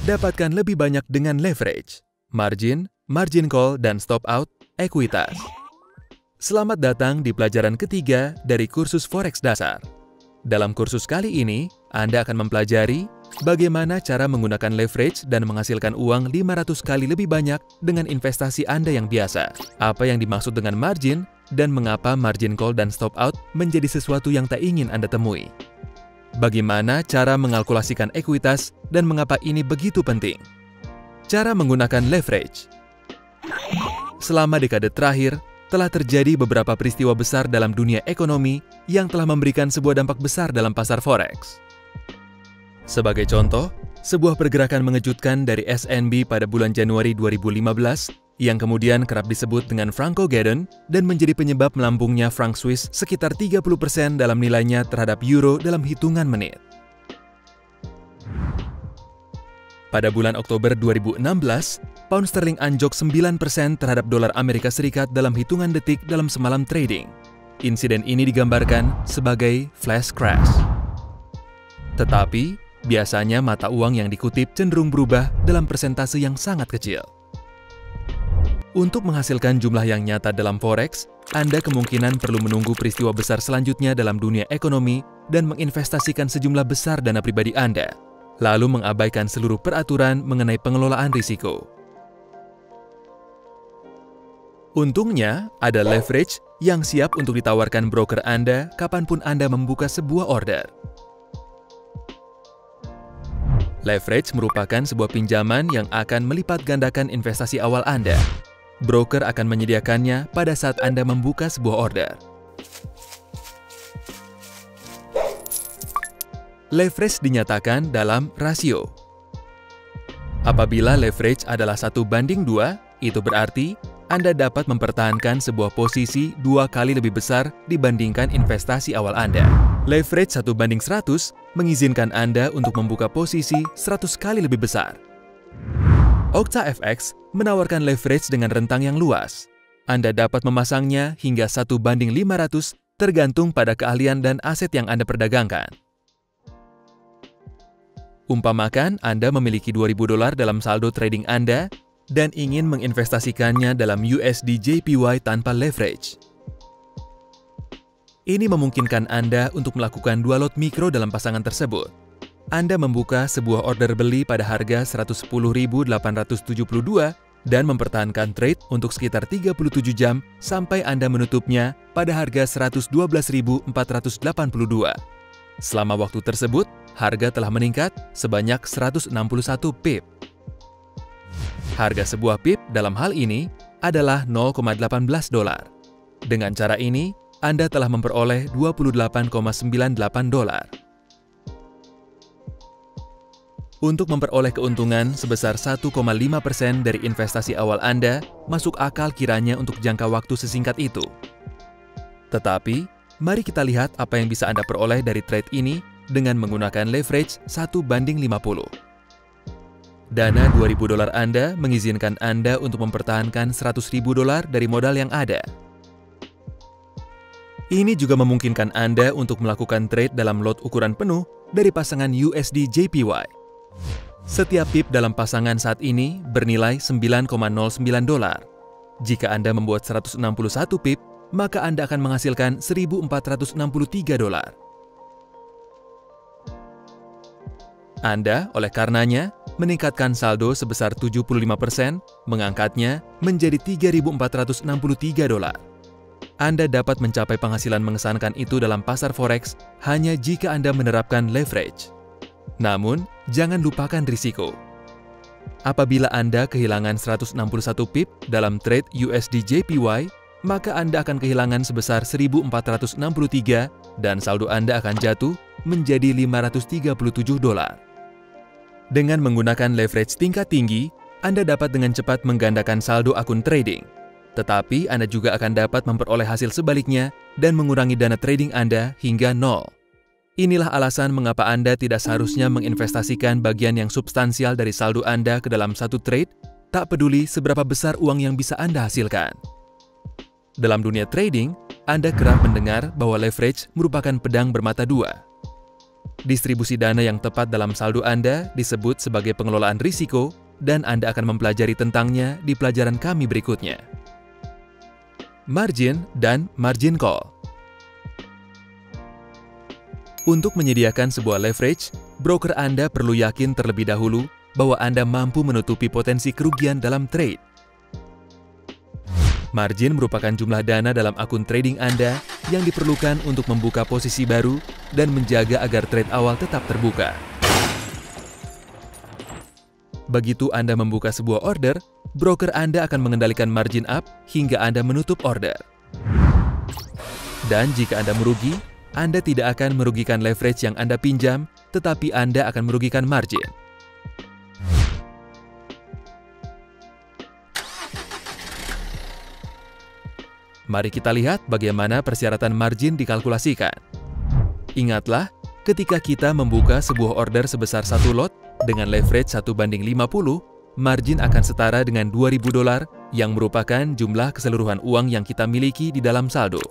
Dapatkan lebih banyak dengan leverage, margin, margin call, dan stop out, ekuitas. Selamat datang di pelajaran ketiga dari kursus Forex Dasar. Dalam kursus kali ini, Anda akan mempelajari bagaimana cara menggunakan leverage dan menghasilkan uang 500 kali lebih banyak dengan investasi Anda yang biasa. Apa yang dimaksud dengan margin, dan mengapa margin call dan stop out menjadi sesuatu yang tak ingin Anda temui. Bagaimana cara mengalkulasikan ekuitas dan mengapa ini begitu penting. Cara menggunakan leverage. Selama dekade terakhir, telah terjadi beberapa peristiwa besar dalam dunia ekonomi yang telah memberikan sebuah dampak besar dalam pasar forex. Sebagai contoh, sebuah pergerakan mengejutkan dari SNB pada bulan Januari 2015 yang kemudian kerap disebut dengan Franco-Geddon dan menjadi penyebab melambungnya franc Swiss sekitar 30% dalam nilainya terhadap euro dalam hitungan menit. Pada bulan Oktober 2016, pound sterling anjlok 9% terhadap dolar Amerika Serikat dalam hitungan detik dalam semalam trading. Insiden ini digambarkan sebagai flash crash. Tetapi, biasanya mata uang yang dikutip cenderung berubah dalam persentase yang sangat kecil. Untuk menghasilkan jumlah yang nyata dalam forex, Anda kemungkinan perlu menunggu peristiwa besar selanjutnya dalam dunia ekonomi dan menginvestasikan sejumlah besar dana pribadi Anda, lalu mengabaikan seluruh peraturan mengenai pengelolaan risiko. Untungnya, ada leverage yang siap untuk ditawarkan broker Anda kapanpun Anda membuka sebuah order. Leverage merupakan sebuah pinjaman yang akan melipat gandakan investasi awal Anda. Broker akan menyediakannya pada saat Anda membuka sebuah order. Leverage dinyatakan dalam rasio. Apabila leverage adalah 1:2, itu berarti Anda dapat mempertahankan sebuah posisi 2 kali lebih besar dibandingkan investasi awal Anda. Leverage 1:100 mengizinkan Anda untuk membuka posisi 100 kali lebih besar. OctaFX menawarkan leverage dengan rentang yang luas. Anda dapat memasangnya hingga 1:500 tergantung pada keahlian dan aset yang Anda perdagangkan. Umpamakan Anda memiliki $2.000 dalam saldo trading Anda dan ingin menginvestasikannya dalam USD JPY tanpa leverage. Ini memungkinkan Anda untuk melakukan 2 lot mikro dalam pasangan tersebut. Anda membuka sebuah order beli pada harga 110.872 dan mempertahankan trade untuk sekitar 37 jam sampai Anda menutupnya pada harga 112.482. Selama waktu tersebut, harga telah meningkat sebanyak 161 pip. Harga sebuah pip dalam hal ini adalah $0,18. Dengan cara ini, Anda telah memperoleh $28,98. Untuk memperoleh keuntungan sebesar 1,5% dari investasi awal Anda, masuk akal kiranya untuk jangka waktu sesingkat itu. Tetapi, mari kita lihat apa yang bisa Anda peroleh dari trade ini dengan menggunakan leverage 1:50. Dana $2.000 Anda mengizinkan Anda untuk mempertahankan $100.000 dari modal yang ada. Ini juga memungkinkan Anda untuk melakukan trade dalam lot ukuran penuh dari pasangan USD JPY. Setiap pip dalam pasangan saat ini bernilai $9,09. Jika Anda membuat 161 pip, maka Anda akan menghasilkan $1.463. Anda, oleh karenanya, meningkatkan saldo sebesar 75%, mengangkatnya menjadi $3.463. Anda dapat mencapai penghasilan mengesankan itu dalam pasar forex hanya jika Anda menerapkan leverage. Namun, jangan lupakan risiko. Apabila Anda kehilangan 161 pip dalam trade USD JPY, maka Anda akan kehilangan sebesar $1.463 dan saldo Anda akan jatuh menjadi $537. Dengan menggunakan leverage tingkat tinggi, Anda dapat dengan cepat menggandakan saldo akun trading. Tetapi Anda juga akan dapat memperoleh hasil sebaliknya dan mengurangi dana trading Anda hingga 0. Inilah alasan mengapa Anda tidak seharusnya menginvestasikan bagian yang substansial dari saldo Anda ke dalam satu trade, tak peduli seberapa besar uang yang bisa Anda hasilkan. Dalam dunia trading, Anda kerap mendengar bahwa leverage merupakan pedang bermata dua. Distribusi dana yang tepat dalam saldo Anda disebut sebagai pengelolaan risiko, dan Anda akan mempelajari tentangnya di pelajaran kami berikutnya. Margin dan margin call. Untuk menyediakan sebuah leverage, broker Anda perlu yakin terlebih dahulu bahwa Anda mampu menutupi potensi kerugian dalam trade. Margin merupakan jumlah dana dalam akun trading Anda yang diperlukan untuk membuka posisi baru dan menjaga agar trade awal tetap terbuka. Begitu Anda membuka sebuah order, broker Anda akan mengendalikan margin up hingga Anda menutup order. Dan jika Anda merugi, Anda tidak akan merugikan leverage yang Anda pinjam, tetapi Anda akan merugikan margin. Mari kita lihat bagaimana persyaratan margin dikalkulasikan. Ingatlah, ketika kita membuka sebuah order sebesar 1 lot dengan leverage 1:50, margin akan setara dengan $2.000 yang merupakan jumlah keseluruhan uang yang kita miliki di dalam saldo.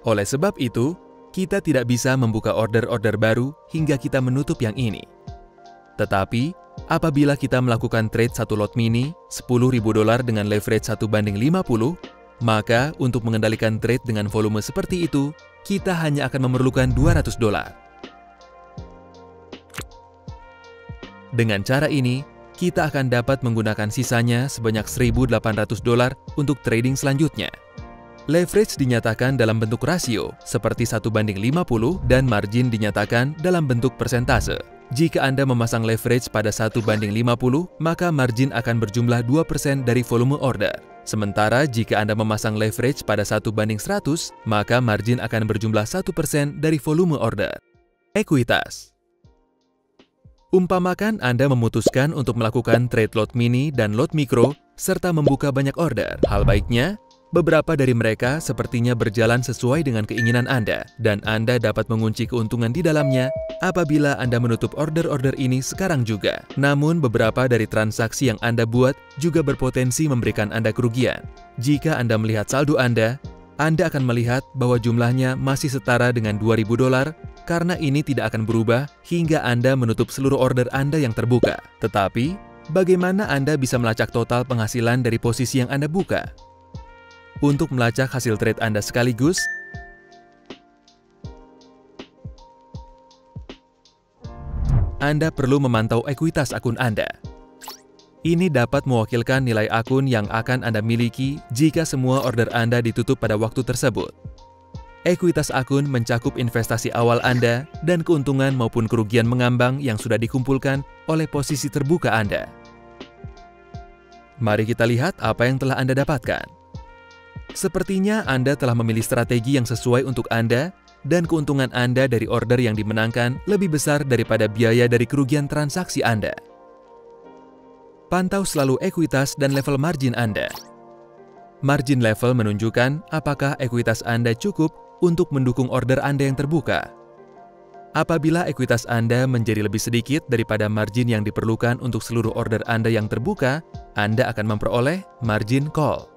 Oleh sebab itu, kita tidak bisa membuka order-order baru hingga kita menutup yang ini. Tetapi, apabila kita melakukan trade 1 lot mini $10.000 dengan leverage 1:50, maka untuk mengendalikan trade dengan volume seperti itu, kita hanya akan memerlukan $200. Dengan cara ini, kita akan dapat menggunakan sisanya sebanyak $1.800 untuk trading selanjutnya. Leverage dinyatakan dalam bentuk rasio, seperti 1:50, dan margin dinyatakan dalam bentuk persentase. Jika Anda memasang leverage pada 1:50, maka margin akan berjumlah 2% dari volume order. Sementara jika Anda memasang leverage pada 1:100, maka margin akan berjumlah 1% dari volume order. Ekuitas. Umpamakan Anda memutuskan untuk melakukan trade lot mini dan lot mikro, serta membuka banyak order. Hal baiknya, beberapa dari mereka sepertinya berjalan sesuai dengan keinginan Anda, dan Anda dapat mengunci keuntungan di dalamnya apabila Anda menutup order-order ini sekarang juga. Namun, beberapa dari transaksi yang Anda buat juga berpotensi memberikan Anda kerugian. Jika Anda melihat saldo Anda akan melihat bahwa jumlahnya masih setara dengan $2.000, karena ini tidak akan berubah hingga Anda menutup seluruh order Anda yang terbuka. Tetapi, bagaimana Anda bisa melacak total penghasilan dari posisi yang Anda buka? Untuk melacak hasil trade Anda sekaligus, Anda perlu memantau ekuitas akun Anda. Ini dapat mewakilkan nilai akun yang akan Anda miliki jika semua order Anda ditutup pada waktu tersebut. Ekuitas akun mencakup investasi awal Anda dan keuntungan maupun kerugian mengambang yang sudah dikumpulkan oleh posisi terbuka Anda. Mari kita lihat apa yang telah Anda dapatkan. Sepertinya Anda telah memilih strategi yang sesuai untuk Anda, dan keuntungan Anda dari order yang dimenangkan lebih besar daripada biaya dari kerugian transaksi Anda. Pantau selalu ekuitas dan level margin Anda. Margin level menunjukkan apakah ekuitas Anda cukup untuk mendukung order Anda yang terbuka. Apabila ekuitas Anda menjadi lebih sedikit daripada margin yang diperlukan untuk seluruh order Anda yang terbuka, Anda akan memperoleh margin call.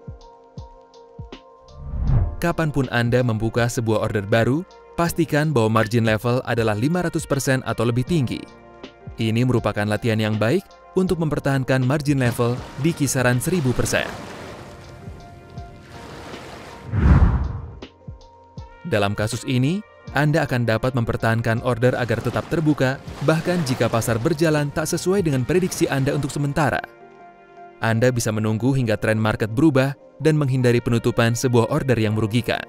Kapanpun Anda membuka sebuah order baru, pastikan bahwa margin level adalah 500% atau lebih tinggi. Ini merupakan latihan yang baik untuk mempertahankan margin level di kisaran 1000%. Dalam kasus ini, Anda akan dapat mempertahankan order agar tetap terbuka, bahkan jika pasar berjalan tak sesuai dengan prediksi Anda untuk sementara. Anda bisa menunggu hingga tren market berubah dan menghindari penutupan sebuah order yang merugikan.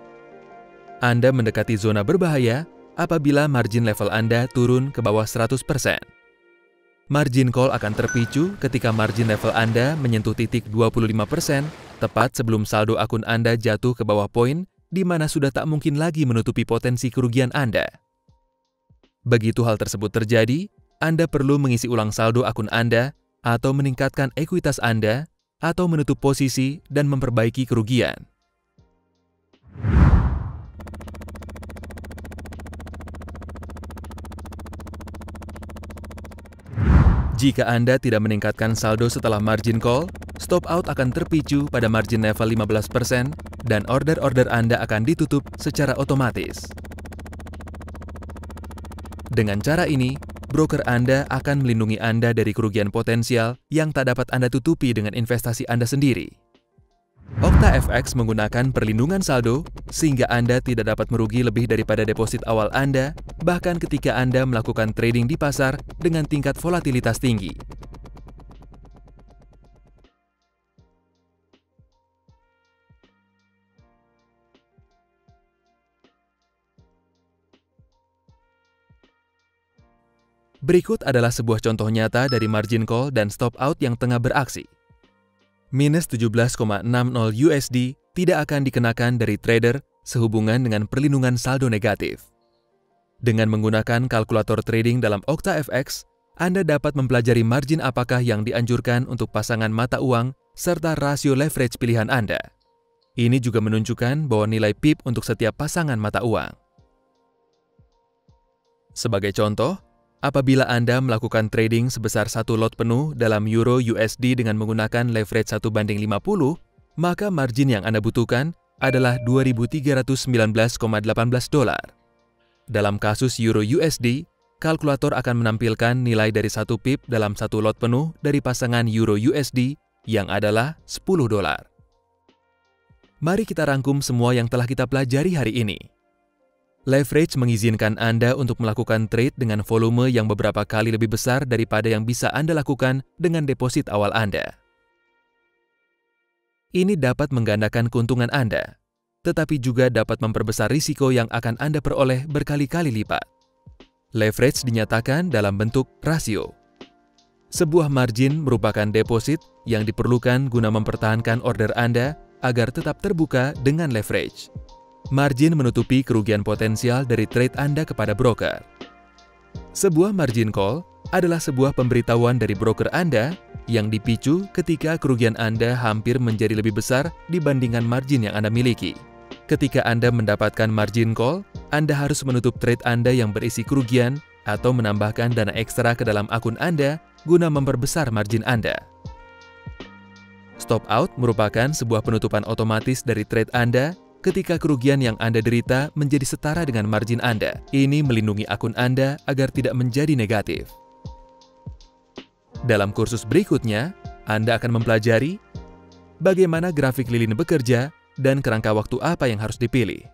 Anda mendekati zona berbahaya apabila margin level Anda turun ke bawah 100%. Margin call akan terpicu ketika margin level Anda menyentuh titik 25%, tepat sebelum saldo akun Anda jatuh ke bawah poin, di mana sudah tak mungkin lagi menutupi potensi kerugian Anda. Begitu hal tersebut terjadi, Anda perlu mengisi ulang saldo akun Anda, atau meningkatkan ekuitas Anda, atau menutup posisi dan memperbaiki kerugian. Jika Anda tidak meningkatkan saldo setelah margin call, stop out akan terpicu pada margin level 15%, dan order-order Anda akan ditutup secara otomatis. Dengan cara ini, broker Anda akan melindungi Anda dari kerugian potensial yang tak dapat Anda tutupi dengan investasi Anda sendiri. OctaFX menggunakan perlindungan saldo, sehingga Anda tidak dapat merugi lebih daripada deposit awal Anda, bahkan ketika Anda melakukan trading di pasar dengan tingkat volatilitas tinggi. Berikut adalah sebuah contoh nyata dari margin call dan stop out yang tengah beraksi. Minus 17,60 USD tidak akan dikenakan dari trader sehubungan dengan perlindungan saldo negatif. Dengan menggunakan kalkulator trading dalam OctaFX, Anda dapat mempelajari margin apakah yang dianjurkan untuk pasangan mata uang serta rasio leverage pilihan Anda. Ini juga menunjukkan bahwa nilai PIP untuk setiap pasangan mata uang. Sebagai contoh, apabila Anda melakukan trading sebesar satu lot penuh dalam Euro USD dengan menggunakan leverage 1:50, maka margin yang Anda butuhkan adalah $2.319,18. Dalam kasus Euro USD, kalkulator akan menampilkan nilai dari 1 pip dalam satu lot penuh dari pasangan Euro USD yang adalah $10. Mari kita rangkum semua yang telah kita pelajari hari ini. Leverage mengizinkan Anda untuk melakukan trade dengan volume yang beberapa kali lebih besar daripada yang bisa Anda lakukan dengan deposit awal Anda. Ini dapat menggandakan keuntungan Anda, tetapi juga dapat memperbesar risiko yang akan Anda peroleh berkali-kali lipat. Leverage dinyatakan dalam bentuk rasio. Sebuah margin merupakan deposit yang diperlukan guna mempertahankan order Anda agar tetap terbuka dengan leverage. Margin menutupi kerugian potensial dari trade Anda kepada broker. Sebuah margin call adalah sebuah pemberitahuan dari broker Anda yang dipicu ketika kerugian Anda hampir menjadi lebih besar dibandingkan margin yang Anda miliki. Ketika Anda mendapatkan margin call, Anda harus menutup trade Anda yang berisi kerugian atau menambahkan dana ekstra ke dalam akun Anda guna memperbesar margin Anda. Stop out merupakan sebuah penutupan otomatis dari trade Anda ketika kerugian yang Anda derita menjadi setara dengan margin Anda. Ini melindungi akun Anda agar tidak menjadi negatif. Dalam kursus berikutnya, Anda akan mempelajari bagaimana grafik lilin bekerja dan kerangka waktu apa yang harus dipilih.